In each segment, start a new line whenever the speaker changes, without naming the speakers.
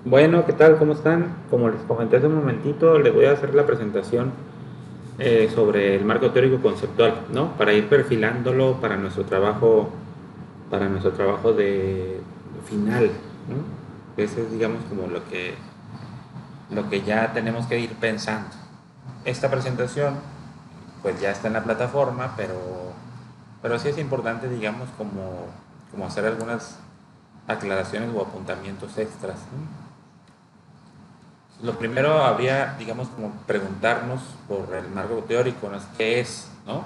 Bueno, ¿qué tal? ¿Cómo están? Como les comenté hace un momentito, les voy a hacer la presentación sobre el marco teórico conceptual, ¿no? Para ir perfilándolo para nuestro trabajo de final, ¿no? Ese es, digamos, como lo que ya tenemos que ir pensando. Esta presentación, pues ya está en la plataforma, pero sí es importante, digamos, como hacer algunas aclaraciones o apuntamientos extras, ¿no? Lo primero habría, digamos, como preguntarnos por el marco teórico, ¿no? ¿Qué es, no?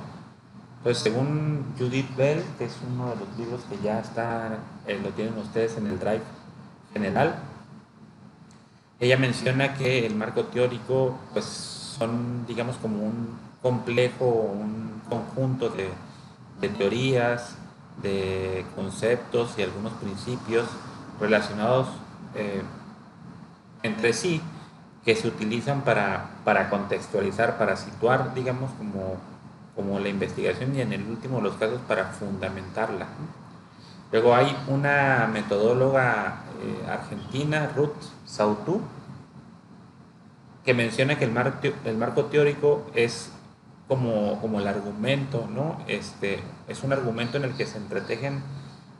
Pues según Judith Bell, que es uno de los libros que ya está, lo tienen ustedes en el Drive general, ella menciona que el marco teórico, pues son, digamos, como un complejo, un conjunto de teorías, de conceptos y algunos principios relacionados eh, entre sí que se utilizan para contextualizar, para situar, digamos, como la investigación y en el último de los casos para fundamentarla. Luego hay una metodóloga argentina, Ruth Sautú, que menciona que el marco teórico es como el argumento, ¿no? Es un argumento en el que se entretejen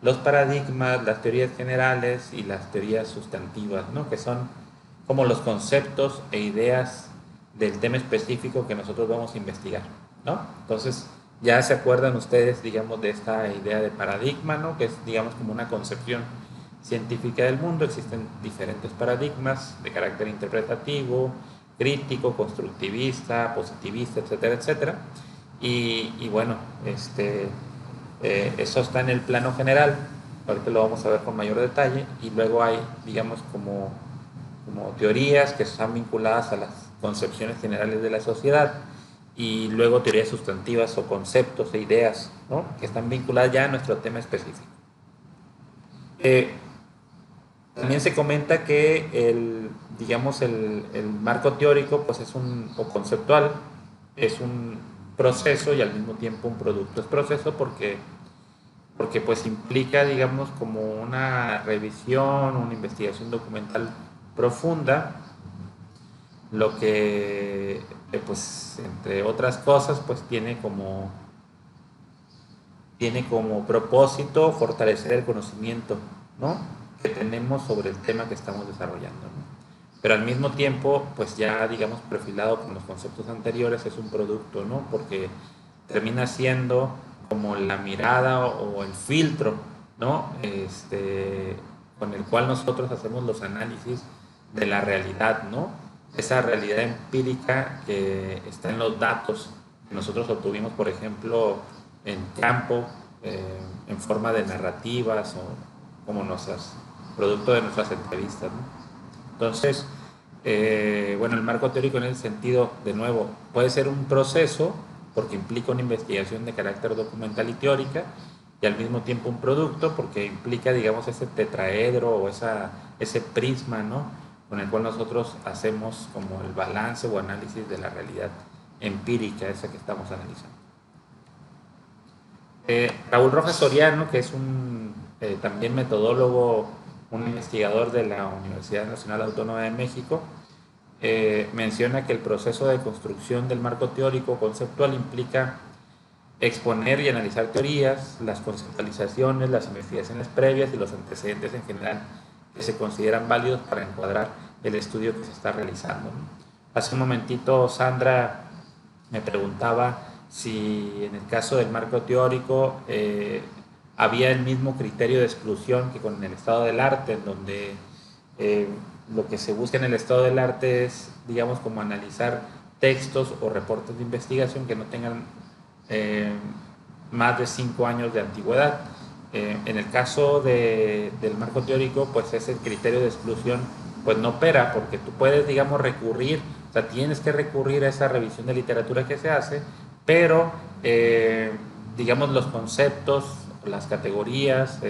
los paradigmas, las teorías generales y las teorías sustantivas, ¿no? Que son como los conceptos e ideas del tema específico que nosotros vamos a investigar, ¿no? Entonces, ya se acuerdan ustedes, digamos, de esta idea de paradigma, ¿no? Que es, digamos, como una concepción científica del mundo. Existen diferentes paradigmas de carácter interpretativo, crítico, constructivista, positivista, etcétera, etcétera. Y bueno, eso está en el plano general. Ahorita lo vamos a ver con mayor detalle. Y luego hay, digamos, como teorías que están vinculadas a las concepciones generales de la sociedad. Y luego teorías sustantivas o conceptos e ideas, ¿no? Que están vinculadas ya a nuestro tema específico. Eh, También se comenta que digamos, el marco teórico pues o conceptual es un proceso y al mismo tiempo un producto. Es proceso porque pues implica, digamos, como una revisión, una investigación documental profunda, lo que, pues, entre otras cosas, pues tiene como propósito fortalecer el conocimiento, ¿no? Que tenemos sobre el tema que estamos desarrollando, ¿no? Pero al mismo tiempo, pues ya digamos perfilado con los conceptos anteriores, es un producto, ¿no? Porque termina siendo como la mirada o el filtro, ¿no? Con el cual nosotros hacemos los análisis de la realidad, ¿no? Esa realidad empírica que está en los datos que nosotros obtuvimos, por ejemplo, en campo, en forma de narrativas o como producto de nuestras entrevistas, ¿no? Entonces, bueno, el marco teórico en ese sentido, de nuevo, puede ser un proceso porque implica una investigación de carácter documental y teórica, y al mismo tiempo un producto porque implica, digamos, ese tetraedro o ese prisma, ¿no? Con el cual nosotros hacemos como el balance o análisis de la realidad empírica, esa que estamos analizando. Raúl Rojas Soriano, que es un también metodólogo, un investigador de la Universidad Nacional Autónoma de México, menciona que el proceso de construcción del marco teórico conceptual implica exponer y analizar teorías, las conceptualizaciones, las investigaciones previas y los antecedentes en general que se consideran válidos para encuadrar el estudio que se está realizando, ¿no? Hace un momentito Sandra me preguntaba si en el caso del marco teórico había el mismo criterio de exclusión que con el estado del arte, en donde eh, lo que se busca en el estado del arte es, digamos, como analizar textos o reportes de investigación que no tengan eh, más de 5 años de antigüedad. En el caso del marco teórico, pues ese criterio de exclusión pues no opera porque tú puedes, digamos, recurrir, o sea, tienes que recurrir a esa revisión de literatura que se hace, pero, digamos, los conceptos, las categorías,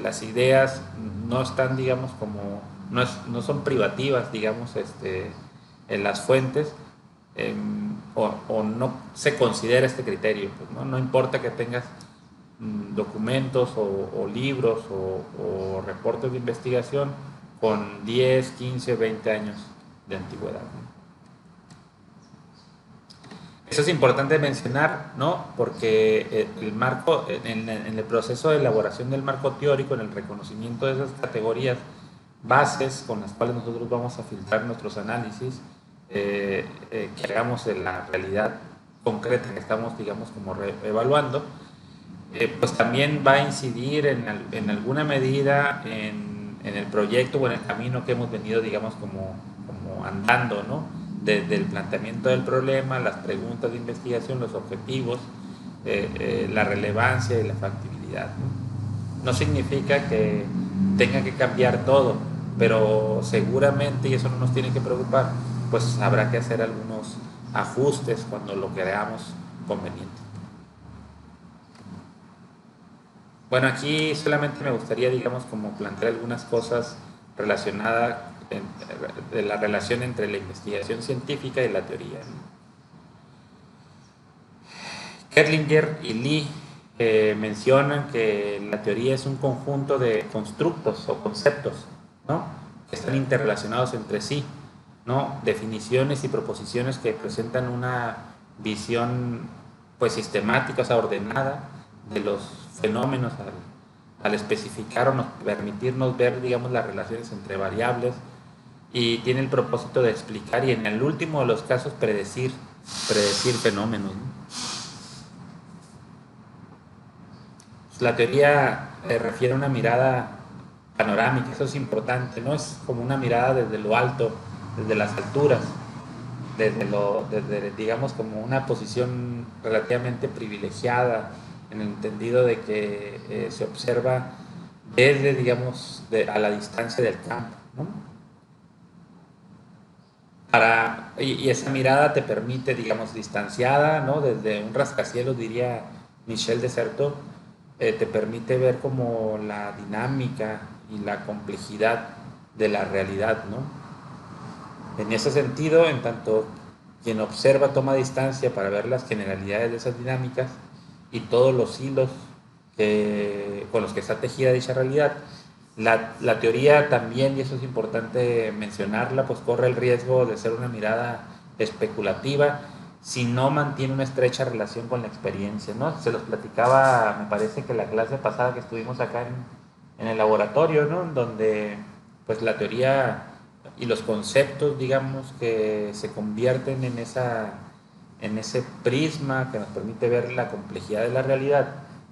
las ideas no están, digamos, no son privativas, digamos, en las fuentes, o no se considera este criterio, pues, ¿no? No importa que tengas documentos o libros o reportes de investigación con 10, 15, 20 años de antigüedad, ¿no? Eso es importante mencionar, ¿no? Porque el marco, en el proceso de elaboración del marco teórico, en el reconocimiento de esas categorías bases con las cuales nosotros vamos a filtrar nuestros análisis, que hagamos de la realidad concreta que estamos, digamos, como evaluando, pues también va a incidir en alguna medida en el proyecto o en el camino que hemos venido, digamos, como andando, ¿no? Desde el planteamiento del problema, las preguntas de investigación, los objetivos, la relevancia y la factibilidad, ¿no? No significa que tenga que cambiar todo, pero seguramente, y eso no nos tiene que preocupar, pues habrá que hacer algunos ajustes cuando lo creamos conveniente. Bueno, aquí solamente me gustaría, digamos, como plantear algunas cosas relacionadas de la relación entre la investigación científica y la teoría, ¿no? Kerlinger y Lee mencionan que la teoría es un conjunto de constructos o conceptos, ¿no? Que están interrelacionados entre sí, ¿no? Definiciones y proposiciones que presentan una visión, pues, sistemática, o sea, ordenada de los fenómenos al especificar o permitirnos ver, digamos, las relaciones entre variables, y tiene el propósito de explicar y en el último de los casos predecir fenómenos, ¿no? La teoría refiere a una mirada panorámica, eso es importante, ¿no? Es como una mirada desde lo alto, desde las alturas, desde digamos, como una posición relativamente privilegiada, en el entendido de que se observa desde, digamos, a la distancia del campo, ¿no? Y esa mirada te permite, digamos, distanciada, ¿no? Desde un rascacielos, diría Michel de Certeau, te permite ver como la dinámica y la complejidad de la realidad, ¿no? En ese sentido, en tanto quien observa toma distancia para ver las generalidades de esas dinámicas y todos los hilos con los que está tejida dicha realidad, la teoría también, y eso es importante mencionarla, pues corre el riesgo de ser una mirada especulativa si no mantiene una estrecha relación con la experiencia, ¿no? Se los platicaba, me parece que la clase pasada que estuvimos acá en el laboratorio, ¿no? Donde pues la teoría y los conceptos, digamos, que se convierten en ese prisma que nos permite ver la complejidad de la realidad,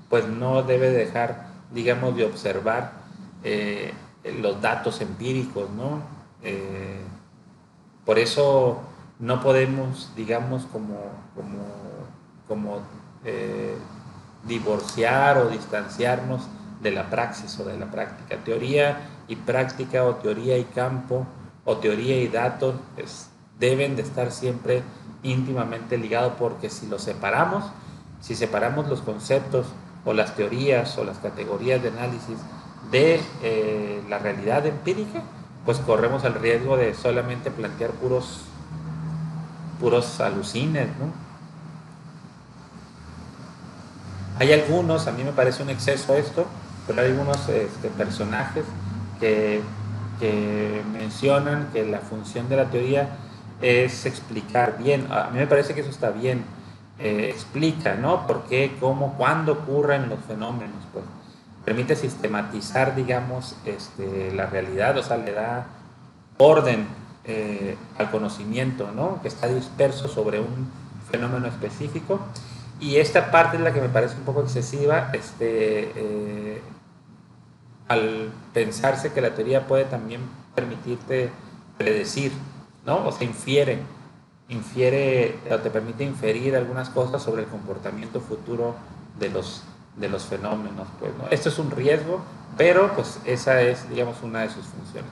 pues no debe dejar, digamos, de observar los datos empíricos, ¿no? Por eso no podemos, digamos, como divorciar o distanciarnos de la praxis o de la práctica. Teoría y práctica, o teoría y campo, o teoría y datos, deben de estar siempre íntimamente ligados, porque si si separamos los conceptos o las teorías o las categorías de análisis de la realidad empírica, pues corremos el riesgo de solamente plantear puros alucines, ¿no? Hay algunos, a mí me parece un exceso esto, pero hay algunos personajes que, que mencionan que la función de la teoría es explicar bien. A mí me parece que eso está bien. Explica, ¿no? ¿Por qué, cómo, cuándo ocurren los fenómenos? Pues permite sistematizar, digamos, la realidad, o sea, le da orden al conocimiento, ¿no? Que está disperso sobre un fenómeno específico. Y esta parte es la que me parece un poco excesiva, al pensarse que la teoría puede también permitirte predecir, ¿no? O sea, infiere o te permite inferir algunas cosas sobre el comportamiento futuro de los fenómenos, pues, ¿no? Esto es un riesgo, pero pues esa es, digamos, una de sus funciones.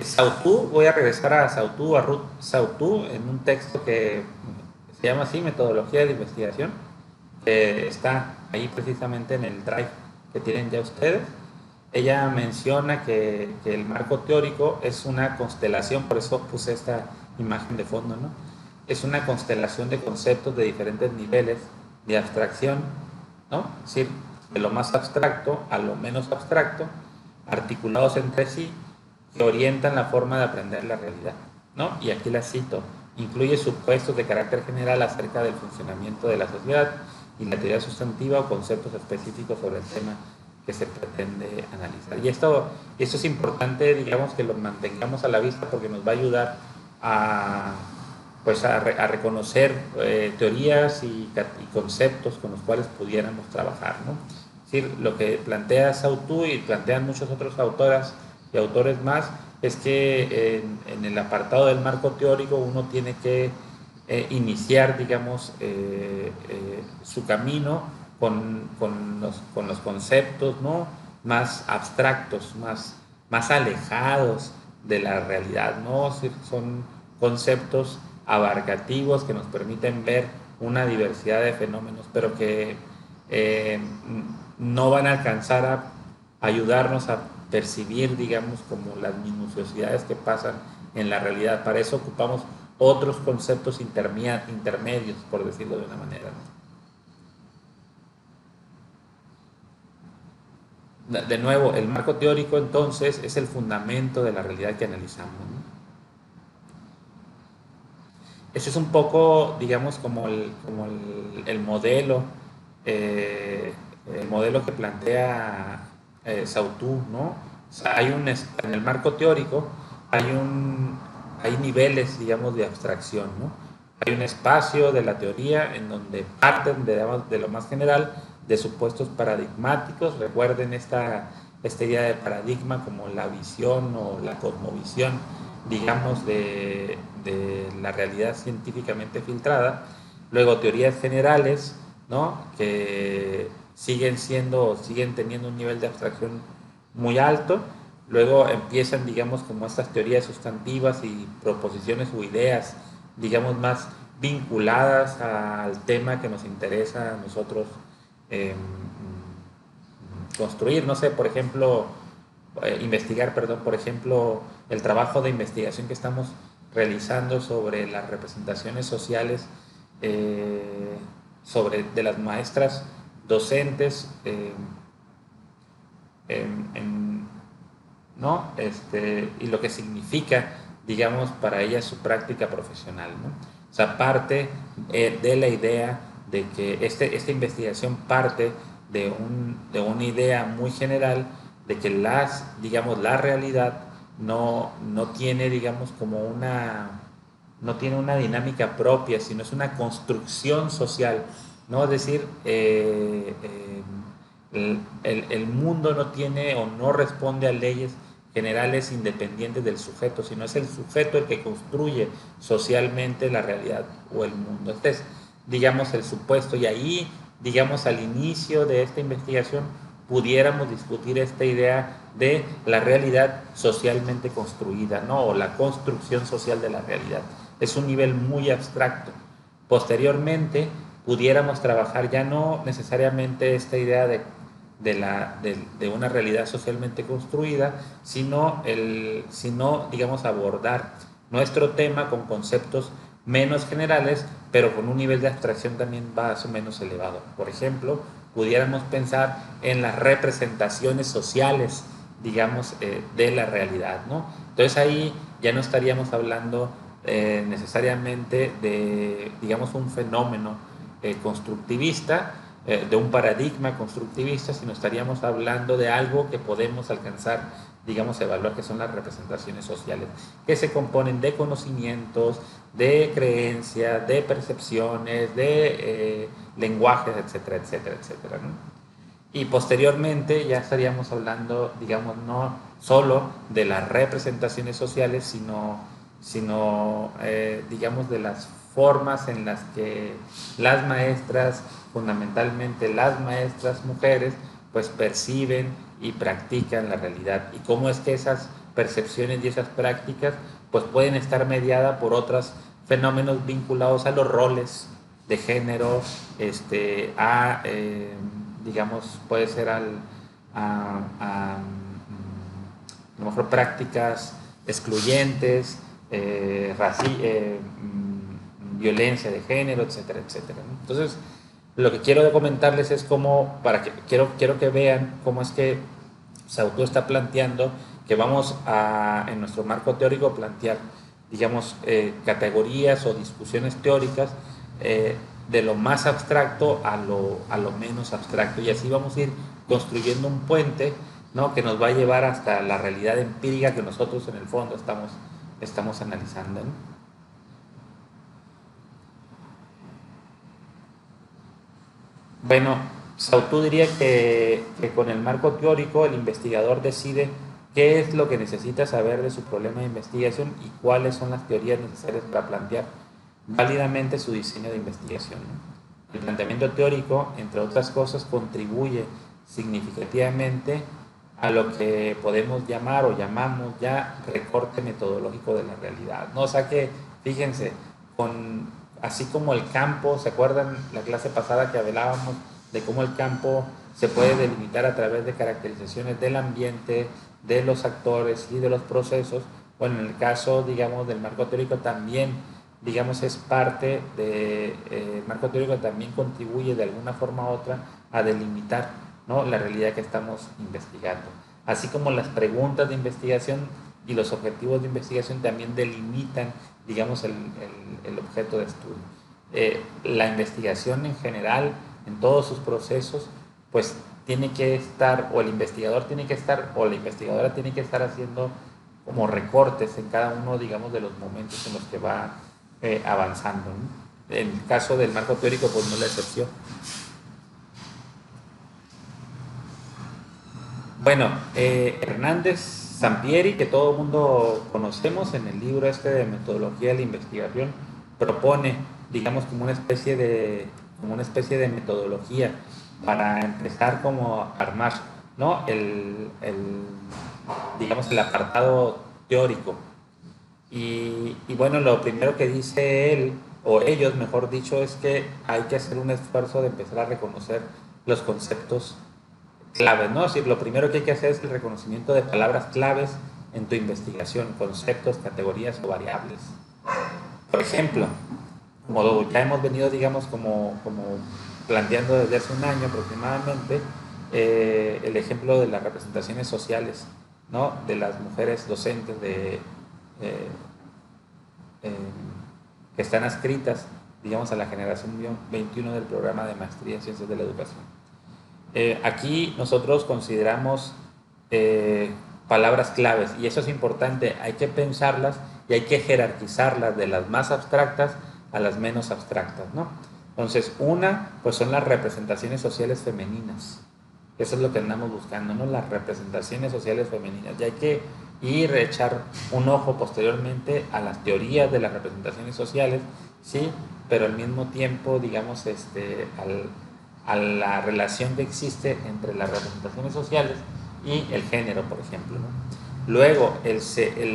Sautou, voy a regresar a Sautou, a Ruth Sautou, en un texto que se llama así, Metodología de la Investigación, que está ahí precisamente en el drive que tienen ya ustedes. Ella menciona que el marco teórico es una constelación, por eso puse esta imagen de fondo, ¿no? es una constelación de conceptos de diferentes niveles de abstracción, ¿no? Es decir, de lo más abstracto a lo menos abstracto, articulados entre sí, que orientan la forma de aprender la realidad, ¿no? Y aquí la cito: incluye supuestos de carácter general acerca del funcionamiento de la sociedad y la teoría sustantiva o conceptos específicos sobre el tema que se pretende analizar. Y esto es importante, digamos, que lo mantengamos a la vista, porque nos va a ayudar a, pues a reconocer teorías y conceptos con los cuales pudiéramos trabajar, ¿no? Es decir, lo que plantea Sautou y plantean muchos otros autoras y autores más es que en el apartado del marco teórico uno tiene que iniciar, digamos, su camino con los conceptos, ¿no?, más abstractos, más alejados de la realidad, ¿no? Son conceptos abarcativos que nos permiten ver una diversidad de fenómenos, pero que no van a alcanzar a ayudarnos a percibir, digamos, como las minuciosidades que pasan en la realidad. Para eso ocupamos otros conceptos intermedios, por decirlo de una manera, ¿no? De nuevo, el marco teórico entonces es el fundamento de la realidad que analizamos, ¿no? Ese es un poco, digamos, eh, el modelo que plantea Sautou, ¿no? O sea, en el marco teórico hay, hay niveles, digamos, de abstracción, ¿no? Hay un espacio de la teoría en donde parten de lo más general, de supuestos paradigmáticos. Recuerden esta idea de paradigma como la visión o la cosmovisión, digamos, de la realidad científicamente filtrada. Luego teorías generales, ¿no?, que siguen teniendo un nivel de abstracción muy alto. Luego empiezan, digamos, como estas teorías sustantivas y proposiciones o ideas, digamos, más vinculadas al tema que nos interesa a nosotros eh, construir. No sé, por ejemplo, investigar, perdón, por ejemplo, el trabajo de investigación que estamos realizando sobre las representaciones sociales, de las maestras docentes, en, ¿no? Y lo que significa, digamos, para ellas su práctica profesional, ¿no? O sea, parte de la idea de que esta investigación parte de una idea muy general de que digamos, la realidad no tiene, digamos, no tiene una dinámica propia, sino es una construcción social, ¿no? Es decir, el mundo no tiene o no responde a leyes generales independientes del sujeto, sino es el sujeto el que construye socialmente la realidad o el mundo. Este es, digamos, el supuesto, y ahí, digamos, al inicio de esta investigación pudiéramos discutir esta idea de la realidad socialmente construida, ¿no?, o la construcción social de la realidad. Es un nivel muy abstracto. Posteriormente pudiéramos trabajar ya no necesariamente esta idea de una realidad socialmente construida, sino, digamos, abordar nuestro tema con conceptos menos generales, pero con un nivel de abstracción también más o menos elevado. Por ejemplo, pudiéramos pensar en las representaciones sociales, digamos, de la realidad, ¿no? Entonces ahí ya no estaríamos hablando necesariamente de, digamos, un fenómeno constructivista, de un paradigma constructivista, sino estaríamos hablando de algo que podemos alcanzar, digamos, evaluar, que son las representaciones sociales, que se componen de conocimientos, de creencias, de percepciones, de lenguajes, etcétera, etcétera, etcétera, ¿no? Y posteriormente ya estaríamos hablando, digamos, no solo de las representaciones sociales, sino digamos, de las formas en las que las maestras, fundamentalmente las maestras mujeres, pues perciben y practican la realidad, y cómo es que esas percepciones y esas prácticas pues pueden estar mediadas por otros fenómenos vinculados a los roles de género, digamos, puede ser a lo mejor prácticas excluyentes, violencia de género, etcétera, etcétera, ¿no? Entonces, lo que quiero comentarles es cómo, quiero que vean cómo es que Saussure está planteando que vamos a, en nuestro marco teórico, plantear, digamos, categorías o discusiones teóricas de lo más abstracto a lo menos abstracto, y así vamos a ir construyendo un puente, ¿no?, que nos va a llevar hasta la realidad empírica que nosotros en el fondo estamos analizando, ¿no? Bueno, Saussure diría que con el marco teórico el investigador decide qué es lo que necesita saber de su problema de investigación y cuáles son las teorías necesarias para plantear válidamente su diseño de investigación, ¿no? El planteamiento teórico, entre otras cosas, contribuye significativamente a lo que podemos llamar o llamamos ya recorte metodológico de la realidad, ¿no? O sea que, fíjense, así como el campo, ¿se acuerdan la clase pasada que hablábamos de cómo el campo se puede delimitar a través de caracterizaciones del ambiente, de los actores y de los procesos? Bueno, en el caso, digamos, del marco teórico también, digamos, es parte de, el marco teórico también contribuye de alguna forma u otra a delimitar, ¿no?, la realidad que estamos investigando. Así como las preguntas de investigación y los objetivos de investigación también delimitan, digamos, el objeto de estudio. La investigación en general, en todos sus procesos, pues tiene que estar, o el investigador tiene que estar, o la investigadora tiene que estar haciendo como recortes en cada uno, digamos, de los momentos en los que va avanzando, ¿no? En el caso del marco teórico, pues no es la excepción. Bueno, Hernández Sampieri, que todo el mundo conocemos, en el libro este de metodología de la investigación, propone, digamos, como una especie de metodología para empezar como a armar, ¿no?, digamos, el apartado teórico. Y bueno, lo primero que dice él, o ellos, mejor dicho, es que hay que hacer un esfuerzo de empezar a reconocer los conceptos claves, ¿no? Es decir, lo primero que hay que hacer es el reconocimiento de palabras claves en tu investigación, conceptos, categorías o variables. Por ejemplo, como ya hemos venido, digamos, como planteando desde hace un año aproximadamente, el ejemplo de las representaciones sociales, ¿no?, de las mujeres docentes que están adscritas, digamos, a la generación 21 del programa de maestría en ciencias de la educación. Aquí nosotros consideramos palabras claves, y eso es importante, hay que pensarlas y hay que jerarquizarlas de las más abstractas a las menos abstractas, ¿no? Entonces, pues son las representaciones sociales femeninas. Eso es lo que andamos buscando, ¿no?, las representaciones sociales femeninas. Y hay que ir a echar un ojo posteriormente a las teorías de las representaciones sociales, ¿sí?, pero al mismo tiempo, digamos, a la relación que existe entre las representaciones sociales y el género, por ejemplo, ¿no? Luego,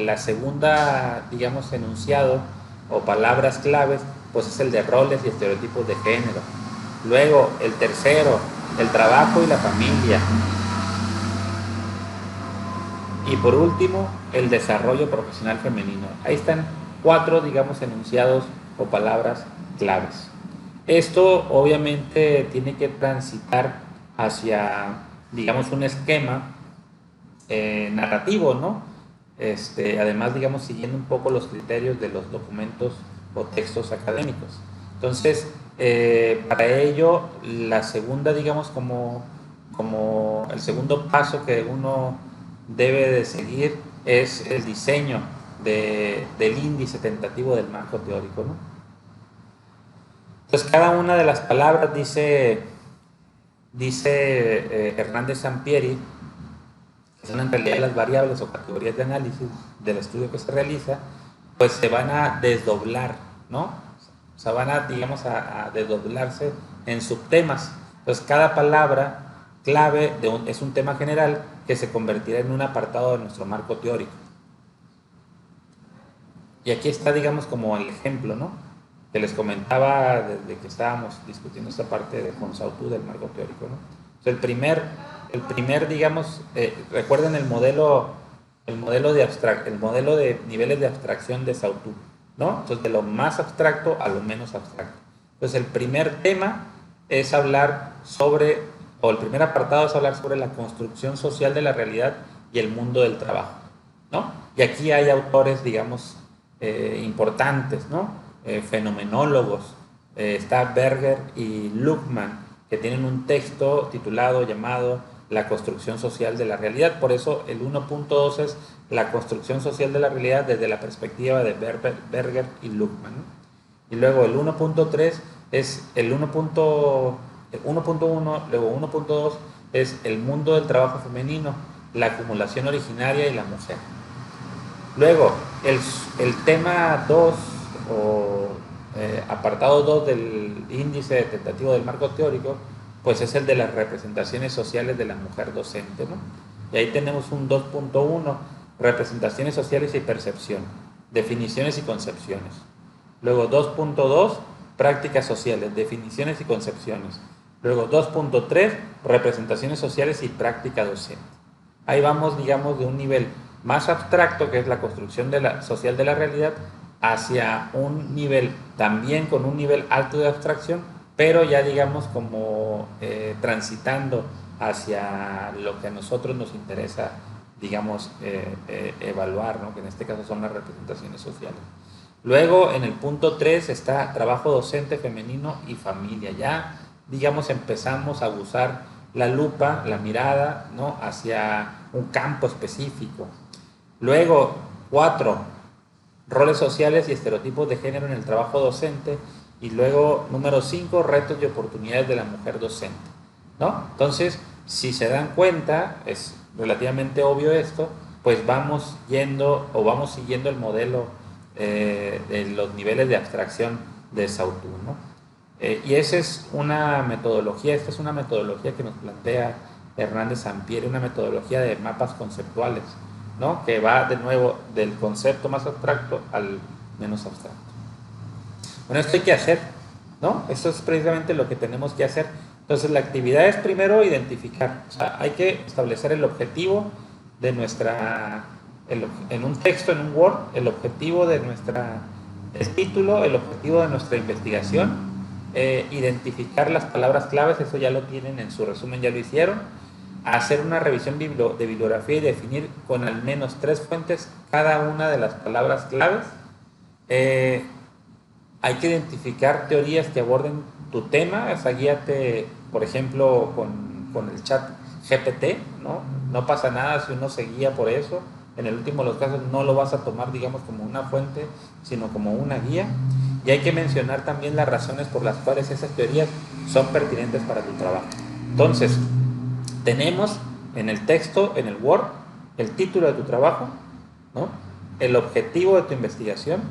la segunda, digamos, enunciado o palabras claves, pues es el de roles y estereotipos de género. Luego, el tercero, el trabajo y la familia. Y por último, el desarrollo profesional femenino. Ahí están 4, digamos, enunciados o palabras claves. Esto obviamente tiene que transitar hacia, digamos, un esquema narrativo, ¿no? Además, digamos, siguiendo un poco los criterios de los documentos o textos académicos. Entonces, para ello, la segunda, digamos, como el segundo paso que uno debe de seguir es el diseño del índice tentativo del marco teórico, ¿no? Entonces, cada una de las palabras, dice Hernández Sampieri, que son en realidad las variables o categorías de análisis del estudio que se realiza, pues se van a desdoblar, ¿no? O sea, van a, digamos, a desdoblarse en subtemas. Entonces, cada palabra clave es un tema general que se convertirá en un apartado de nuestro marco teórico. Y aquí está, digamos, como el ejemplo, ¿no?, que les comentaba desde que estábamos discutiendo esta parte de con Saussure del marco teórico, ¿no? O sea, el primer, digamos, recuerden el modelo de niveles de abstracción de Saussure. ¿no? Entonces, de lo más abstracto a lo menos abstracto. Entonces, el primer tema es hablar sobre, o el primer apartado es hablar sobre la construcción social de la realidad y el mundo del trabajo, ¿no? Y aquí hay autores, digamos, importantes, ¿no? Fenomenólogos. Está Berger y Luhmann, que tienen un texto titulado, llamado La construcción social de la realidad. Por eso el 1.2 es la construcción social de la realidad desde la perspectiva de Berger y Luhmann, ¿no? Y luego el 1.3 es el 1.1, luego 1.2 es el mundo del trabajo femenino, la acumulación originaria y la mujer. Luego, el tema 2 o apartado 2 del índice tentativo del marco teórico, pues es el de las representaciones sociales de la mujer docente, ¿no? Y ahí tenemos un 2.1, representaciones sociales y percepción, definiciones y concepciones. Luego 2.2, prácticas sociales, definiciones y concepciones. Luego 2.3, representaciones sociales y práctica docente. Ahí vamos, digamos, de un nivel más abstracto, que es la construcción social de la realidad, hacia un nivel también con un nivel alto de abstracción, pero ya digamos como transitando hacia lo que a nosotros nos interesa, digamos, evaluar, ¿no? Que en este caso son las representaciones sociales. Luego, en el punto 3 está trabajo docente femenino y familia. Ya, digamos, empezamos a usar la lupa, la mirada, ¿no? Hacia un campo específico. Luego, 4, roles sociales y estereotipos de género en el trabajo docente. Y luego, número 5, retos y oportunidades de la mujer docente, ¿no? Entonces, si se dan cuenta, es relativamente obvio esto, pues vamos yendo o vamos siguiendo el modelo de los niveles de abstracción de Saussure, ¿no? Y esa es una metodología, esta es una metodología que nos plantea Hernández Sampieri, una metodología de mapas conceptuales, ¿no? Que va de nuevo del concepto más abstracto al menos abstracto. Bueno, esto hay que hacer, ¿no? Esto es precisamente lo que tenemos que hacer. Entonces, la actividad es primero identificar, o sea, hay que establecer el objetivo de nuestra, en un texto, en un Word, el objetivo de el título, el objetivo de nuestra investigación, identificar las palabras claves, eso ya lo tienen en su resumen, ya lo hicieron, hacer una revisión de bibliografía y definir con al menos 3 fuentes cada una de las palabras claves. Hay que identificar teorías que aborden tu tema, o sea, guíate, por ejemplo, con el chat GPT, ¿no? No pasa nada si uno se guía por eso. En el último de los casos no lo vas a tomar, digamos, como una fuente, sino como una guía. Y hay que mencionar también las razones por las cuales esas teorías son pertinentes para tu trabajo. Entonces, tenemos en el texto, en el Word, el título de tu trabajo, ¿no? El objetivo de tu investigación.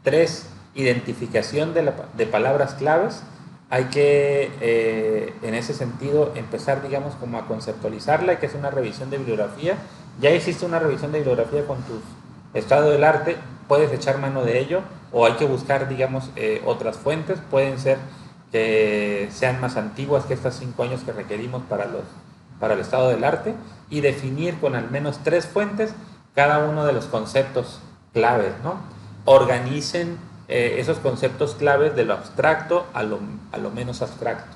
3, identificación de palabras claves. Hay que, en ese sentido, empezar, digamos, como a conceptualizarla. Hay que hacer una revisión de bibliografía. Ya hiciste una revisión de bibliografía con tu estado del arte, puedes echar mano de ello, o hay que buscar, digamos, otras fuentes. Pueden ser que sean más antiguas que estos 5 años que requerimos para el estado del arte, y definir con al menos 3 fuentes cada uno de los conceptos claves, ¿no? Organicen esos conceptos claves de lo abstracto a lo menos abstracto,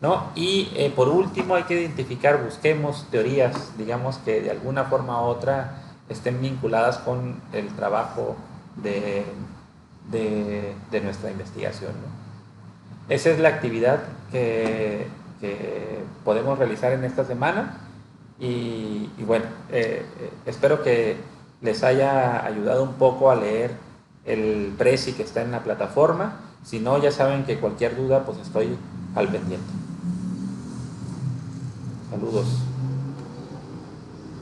¿no? Y por último hay que identificar, busquemos teorías, digamos, que de alguna forma u otra estén vinculadas con el trabajo de nuestra investigación, ¿no? Esa es la actividad que podemos realizar en esta semana y bueno, espero que les haya ayudado un poco a leer el Prezi que está en la plataforma. Si no, ya saben que cualquier duda, pues estoy al pendiente. Saludos.